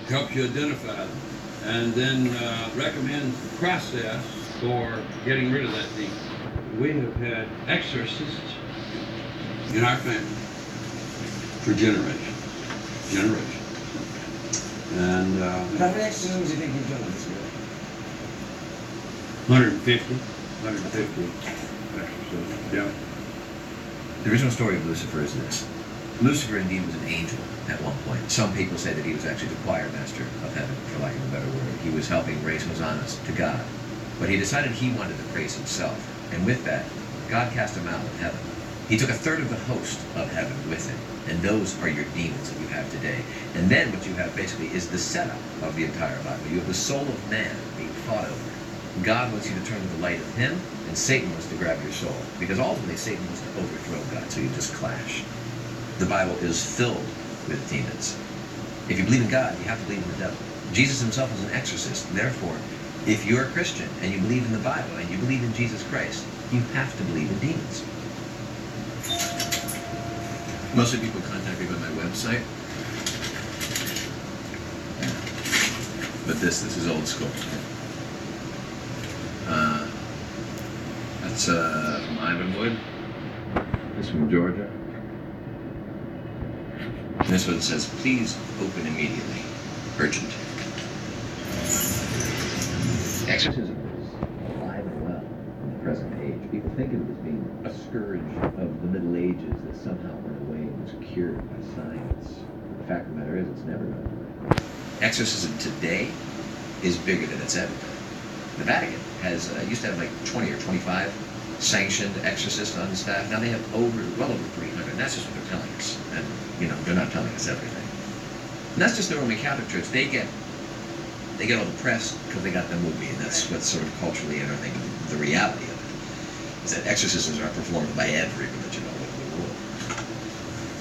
helps you identify them, and then recommends the process for getting rid of that demon. We have had exorcists in our family for generations. And how many exorcisms do you think you've done this year? 150 exorcisms, yeah. The original story of Lucifer is this. Lucifer indeed was an angel at one point. Some people say that he was actually the choir master of heaven, for lack of a better word. He was helping raise hosannas to God. But he decided he wanted to praise himself. And with that, God cast him out of heaven. He took a third of the host of heaven with him. And those are your demons that you have today. And then what you have basically is the setup of the entire Bible. You have the soul of man being fought over. God wants you to turn to the light of him, and Satan wants to grab your soul. Because ultimately, Satan wants to overthrow God, so you just clash. The Bible is filled with demons. If you believe in God, you have to believe in the devil. Jesus himself was an exorcist. Therefore, if you're a Christian and you believe in the Bible and you believe in Jesus Christ, you have to believe in demons. Mostly people contact me by my website. But this is old school. That's from Ivanwood. This from Georgia. And this one says, please open immediately. Urgent. Exorcism is alive and well in the present age. People think of it as being a scourge of the Middle Ages that somehow went away and was cured by science. The fact of the matter is, it's never gone away. Exorcism today is bigger than it's ever been. The Vatican has used to have like 20 or 25 sanctioned exorcists on the staff. Now they have well over 300. And that's just what they're telling us. And, they're not telling us everything. And that's just the Roman Catholic Church. They get all the press because they got the movie, and that's what's sort of culturally, and I think the reality of it is that exorcisms are performed by every religion all over the world.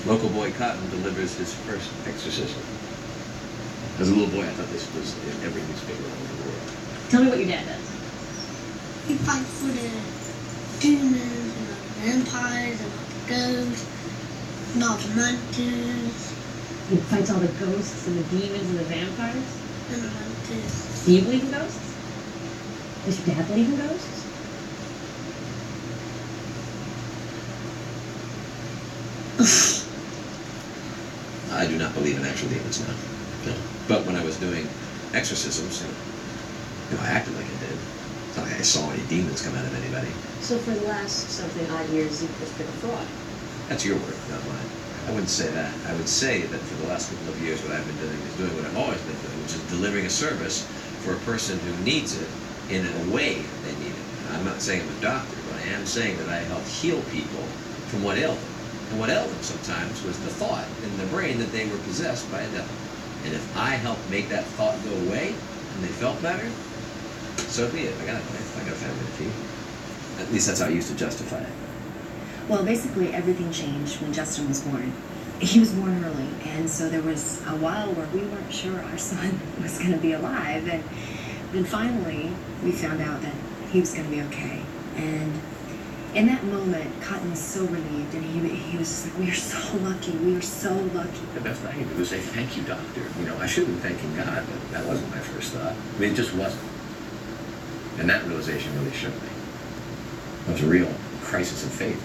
Local boy Cotton delivers his first exorcism. As a little boy, I thought this was in every newspaper all over the world. Tell me what your dad does. He fights for the demons and the vampires and all the ghosts and all the monsters. He fights all the ghosts and the demons and the vampires? And the monsters. Do you believe in ghosts? Does your dad believe in ghosts? I do not believe in actual demons now. No. But when I was doing exorcisms, I acted like I did. It's not like I saw any demons come out of anybody. So for the last something odd years, you've just been a fraud. That's your word, not mine. I wouldn't say that. I would say that for the last couple of years, what I've been doing is doing what I've always been doing, which is delivering a service for a person who needs it in a way they need it. I'm not saying I'm a doctor, but I am saying that I help heal people from what ailed them. And what ailed them sometimes was the thought in their brain that they were possessed by a devil. And if I help make that thought go away, and they felt better, so be it. I got a life. I got a family to feed. At least that's how I used to justify it. Well, basically everything changed when Justin was born. He was born early, and so there was a while where we weren't sure our son was going to be alive, and then finally we found out that he was going to be okay. And in that moment, Cotton was so relieved, and he was just like, we are so lucky, we are so lucky. The best thing I can do is say, thank you, doctor. I should have been thanking God, but that wasn't my first thought. I mean, it just wasn't. And that realization really shook me. It was a real crisis of faith.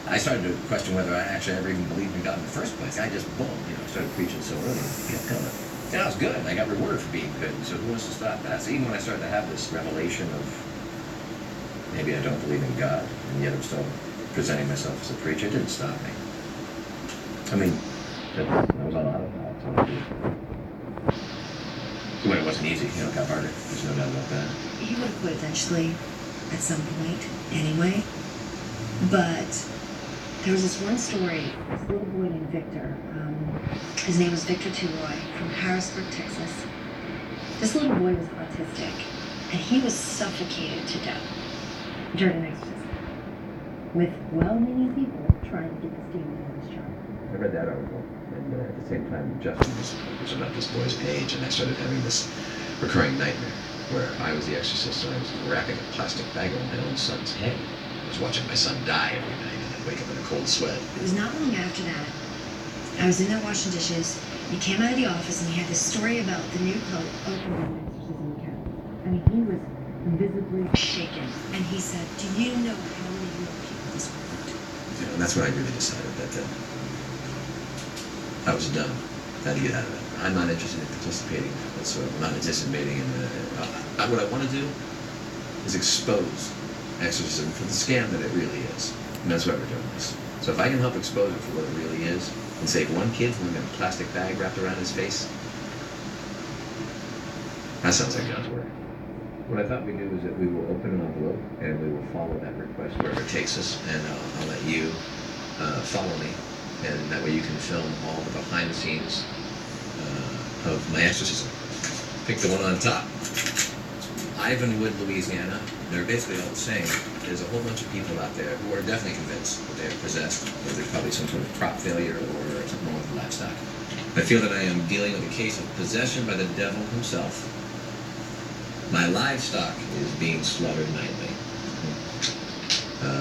I started to question whether I actually ever even believed in God in the first place. I just, boom, started preaching so early. Kept coming. And I was good. I got rewarded for being good. So who wants to stop that? So even when I started to have this revelation of maybe I don't believe in God, and yet I'm still presenting myself as a preacher, it didn't stop me. I mean, that was a lot of that. When it wasn't easy, it got harder. There's no doubt about that. He would have quit eventually, at some point, anyway. But there was this one story, this little boy named Victor. His name was Victor Turoy from Harrisburg, Texas. This little boy was autistic, and he was suffocated to death during an exorcism with well-meaning people trying to get this demon out of his child. I read that article, and at the same time, Justin was about this boy's age, and I started having this recurring nightmare where I was the exorcist, and I was wrapping a plastic bag around my own son's head. I was watching my son die every night, and I'd wake up in a cold sweat. It was not long after that I was in there washing dishes. He came out of the office and he had this story about the new pope opening an exorcism academy. I mean, he was visibly shaken. And he said, "Do you know how many real people this will hurt?" You know, and that's when I really decided that I was done. I had to get out of it. I'm not interested in participating whatsoever. I'm not participating in what I want to do is expose exorcism for the scam that it really is. And that's why we're doing this. So if I can help expose it for what it really is and save one kid from having a plastic bag wrapped around his face, that sounds like God's work. What I thought we'd do is that we will open an envelope and we will follow that request wherever it takes us, and I'll let you follow me, and that way you can film all the behind the scenes of my exorcism. Pick the one on top. Ivanwood, Louisiana. They're basically all the same. There's a whole bunch of people out there who are definitely convinced that they're possessed, or there's probably some sort of crop failure or something wrong with the livestock. I feel that I am dealing with a case of possession by the devil himself. My livestock is being slaughtered nightly.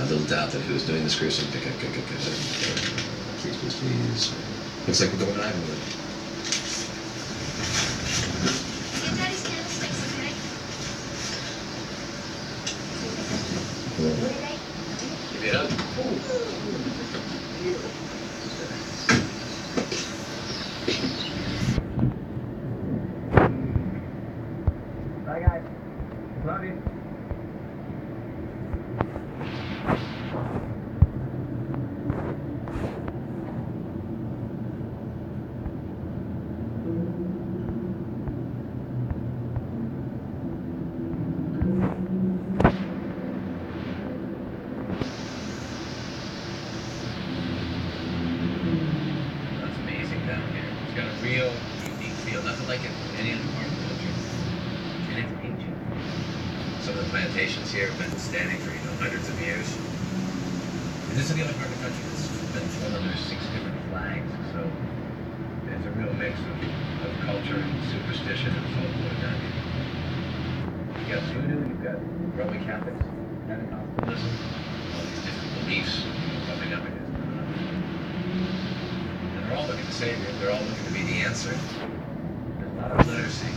Little doubt that who's doing this gruesome. Please. Looks like we're going to Ivanwood. Get Daddy's candlesticks, okay? Give it up. Bye, guys. Love you. That's amazing down here. It's got a real unique feel, nothing like it in any other part of the country. And it's ancient. Some of the plantations here have been standing for, hundreds of years. And this is the only part of the country that's been flown under 6 different flags, so there's a real mix of culture and superstition and folklore down here. You've got voodoo, you've got Roman Catholics, Pentecostalism, all these different beliefs coming up against one another. And they're all looking to Savior. They're all looking to be the answer. There's a lot of literacy.